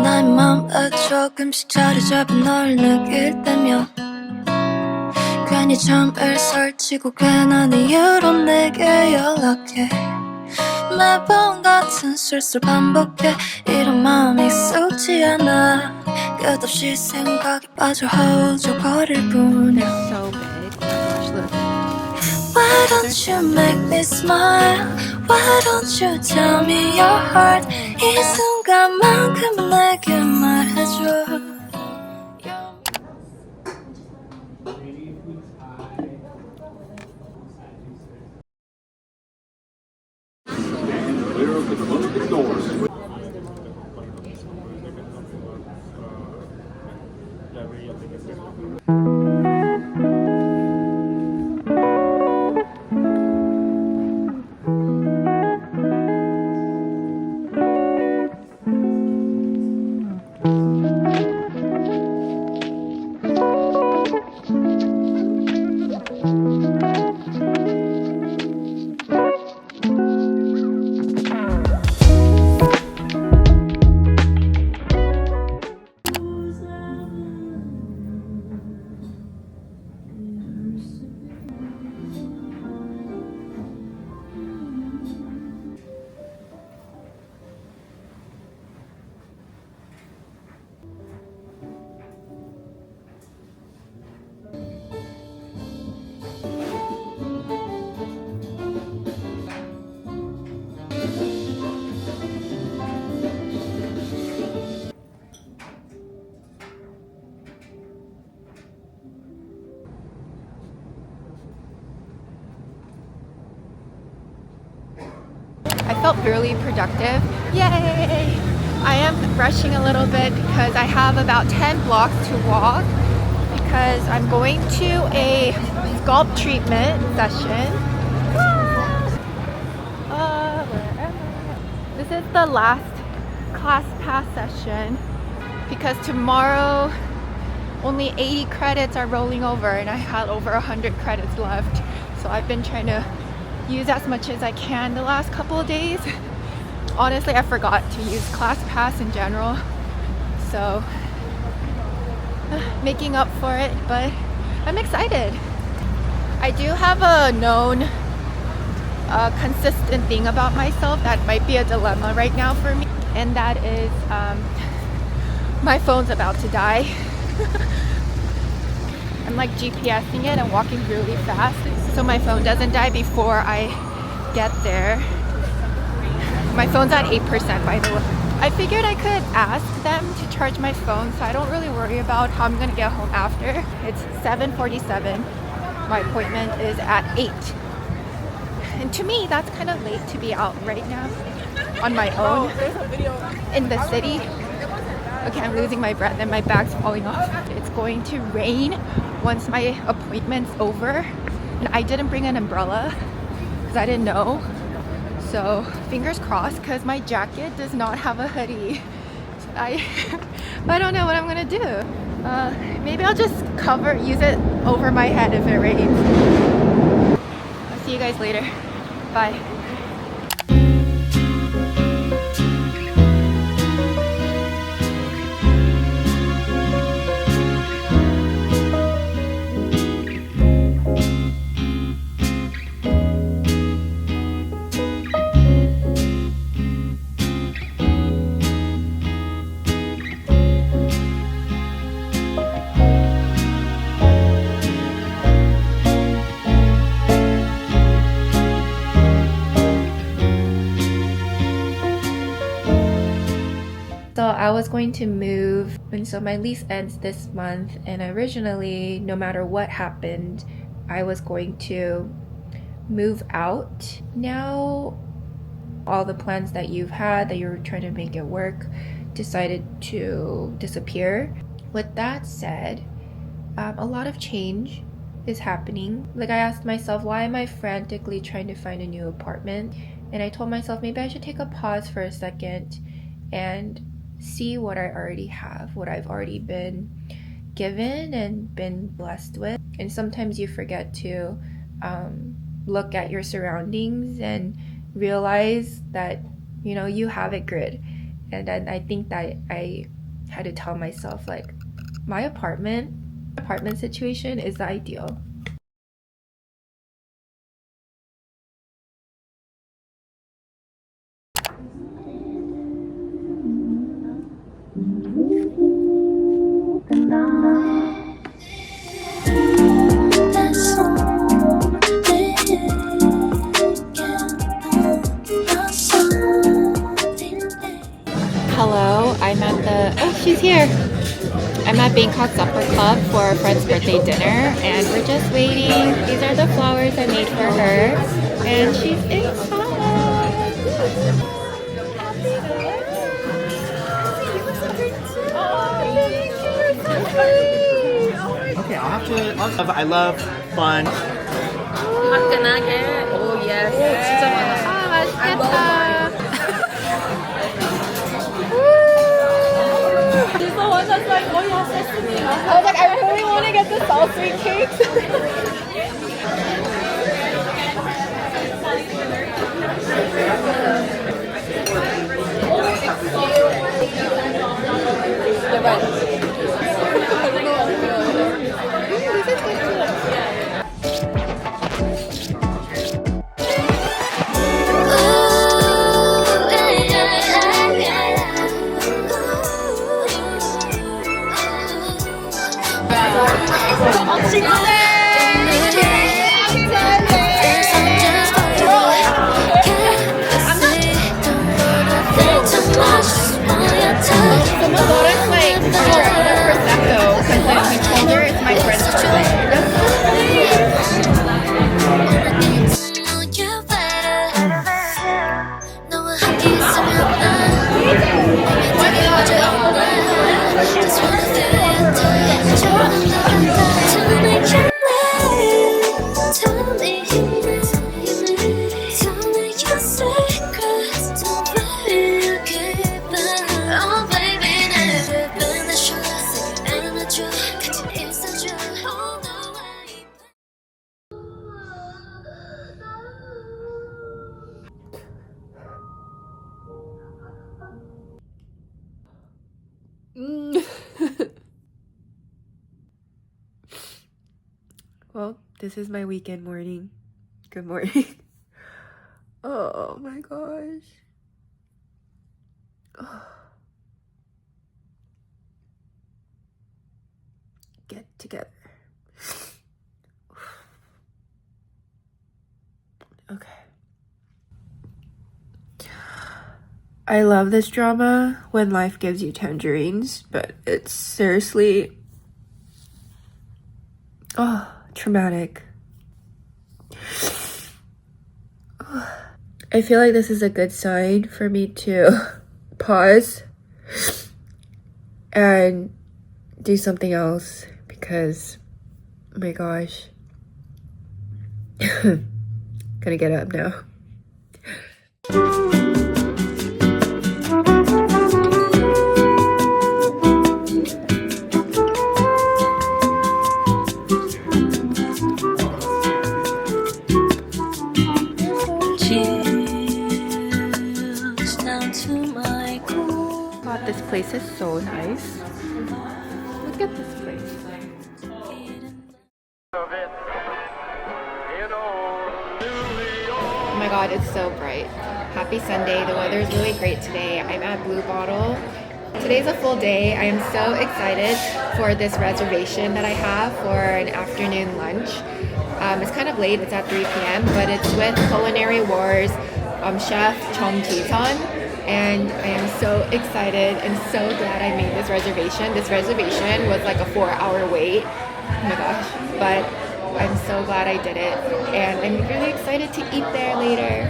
나의 맘에 조금씩 자리 잡은 널 느낄 때면 괜히 잠을 설치고 괜한 이유로 내게 연락해 매번 같은 실수를 반복해 이런 마음이 익숙지 않아 끝없이 생각에 빠져 허우적거릴 뿐이야 So big. Oh my gosh, look. Why don't you make me smile Why don't you tell me your heart 이 순간만큼은 내게 말해줘 I felt really productive. Yay! I am rushing a little bit because I have about 10 blocks to walk because I'm going to a scalp treatment session. Where am I? This is the last class pass session because tomorrow only 80 credits are rolling over and I had over 100 credits left. So I've been trying to use as much as I can the last couple of days. Honestly, I forgot to use ClassPass in general, so making up for it, but I'm excited. I do have a known consistent thing about myself that might be a dilemma right now for me, and that is my phone's about to die. I'm like GPSing it and walking really fast so my phone doesn't die before I get there. My phone's at 8% by the way. I figured I could ask them to charge my phone so I don't really worry about how I'm gonna get home after. It's 7:47. My appointment is at 8. And to me, that's kind of late to be out right now on my own in the city. Okay, I'm losing my breath and my bag's falling off. It's going to rain once my appointment's over. And I didn't bring an umbrella because I didn't know. So fingers crossed because my jacket does not have a hoodie. I don't know what I'm gonna do. Maybe I'll just use it over my head if it rains. I'll see you guys later. Bye. So I was going to move, and so my lease ends this month, and originally, no matter what happened, I was going to move out now. All the plans that you've had, that you were trying to make it work, decided to disappear. With that said, a lot of change is happening. Like, I asked myself, why am I frantically trying to find a new apartment? And I told myself maybe I should take a pause for a second and see what I already have, what I've already been given and been blessed with. And sometimes you forget to look at your surroundings and realize that, you know, you have it good. And I think that I had to tell myself, like, my apartment situation is the ideal. Hello, I'm at the, oh, she's here. I'm at Bangkok Supper Club for a friend's birthday dinner, and we're just waiting. These are the flowers I made for her, and she's excited. Okay, I love fun. Oh yes. 진짜 많아. She's the one that's like, oh yeah, sesame. I was like, I really want to get the salt sweet cakes. Well, this is my weekend morning. Good morning. Oh my gosh. Oh. Get together. Okay. I love this drama, When Life Gives You Tangerines, but it's seriously traumatic. I feel like this is a good sign for me to pause and do something else, because oh my gosh. Gonna get up now. God, this place is so nice. Look at this place. Oh my god, it's so bright. Happy Sunday. The weather is really great today. I'm at Blue Bottle. Today's a full day. I am so excited for this reservation that I have for an afternoon lunch. It's kind of late, it's at 3 p.m., but it's with Culinary Wars Chef Jang Jisun, and I am so excited and so glad I made this reservation. This reservation was like a 4-hour wait. Oh my gosh. But I'm so glad I did it, and I'm really excited to eat there later.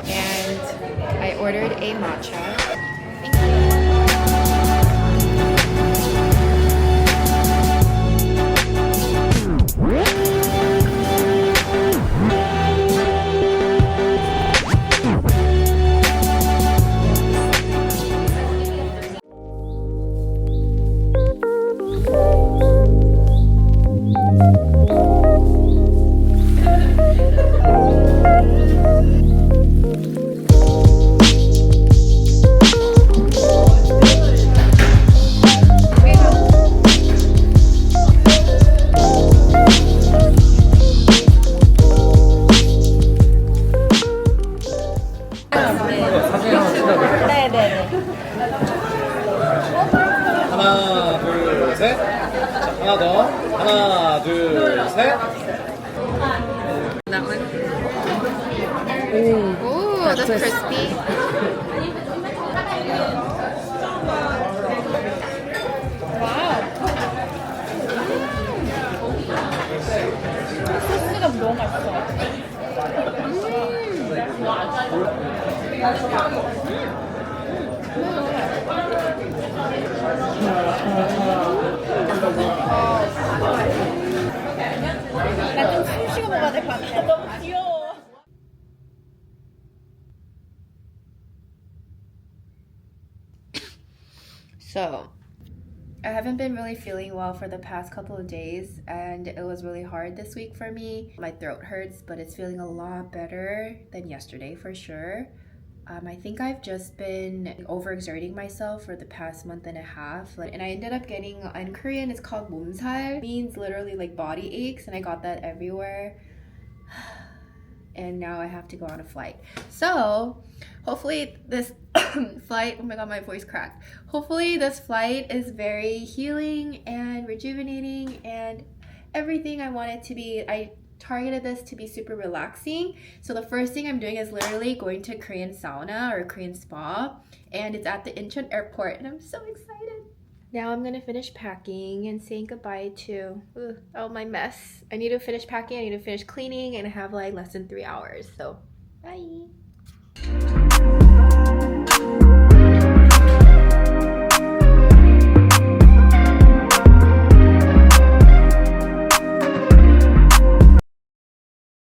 And I ordered a matcha. Thank 하나, 둘, 셋. 자, 하나 더. 하나, 둘, 셋. Ooh, that's crispy. 소스가 너무 맛있어. 나 좀 숨 쉬고 먹어야 될 것 같아. 너무 귀여워. So, I haven't been really feeling well for the past couple of days, and it was really hard this week for me. My throat hurts, but it's feeling a lot better than yesterday for sure. I think I've just been overexerting myself for the past month and a half, and I ended up getting, in Korean it's called 몸살. It means literally like body aches, and I got that everywhere. And now I have to go on a flight. So hopefully this flight, oh my god, my voice cracked. Hopefully this flight is very healing and rejuvenating and everything I want it to be. I targeted this to be super relaxing. So the first thing I'm doing is literally going to Korean sauna or Korean spa, and it's at the Incheon airport, and I'm so excited. Now I'm gonna finish packing and saying goodbye to all my mess. I need to finish packing, I need to finish cleaning, and I have like less than 3 hours, so bye.